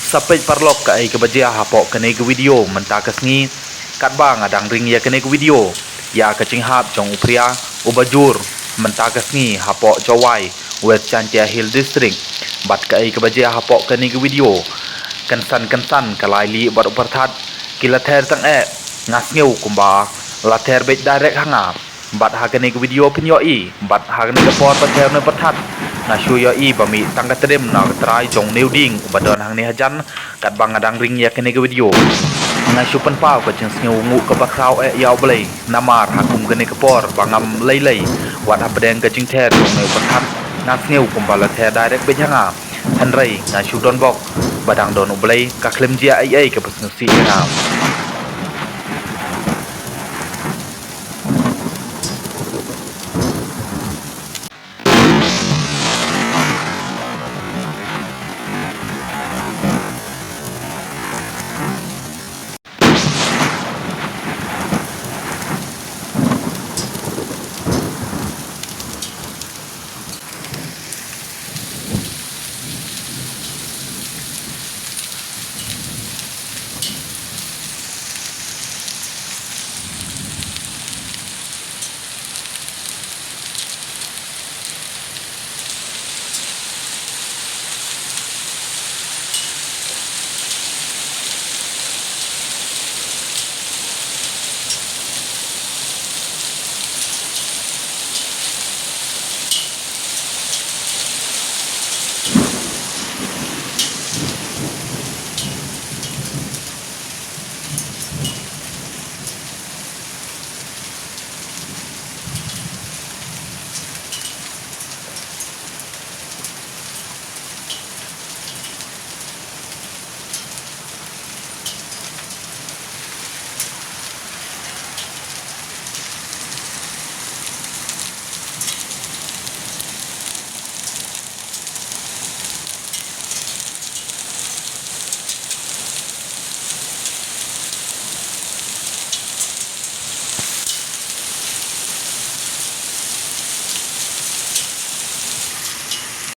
Sampai paralok ka ai ke baja hapok kene ke video menta kasngi Katba ngadang ring ya kene ke video ya ke cinghap jong phria ubajur menta kasngi hapok jawai West Chantia Hill District bat ka ai ke baja hapok kene ke video kensan kalai li bar perthat kilather tang ngasngeu kumba lather bet direct hanga bat ha kene ke video pinyo I bat ha kene ke por pather ne perthat na shuyo I bami tangga terem na try jong neuding badon hang ne hajan kat bang adang ring ya kene ke video na shu pen pau ka jeng sngu ngu ka bakrau yaw blai namar hakum kene ke por bangam lei wat ha pedeng ka jing ther jong ne pathat na sneu kumbala the direct be hanga han rei na shu don bok badang don blai ka klem jia ai ka pasnu si na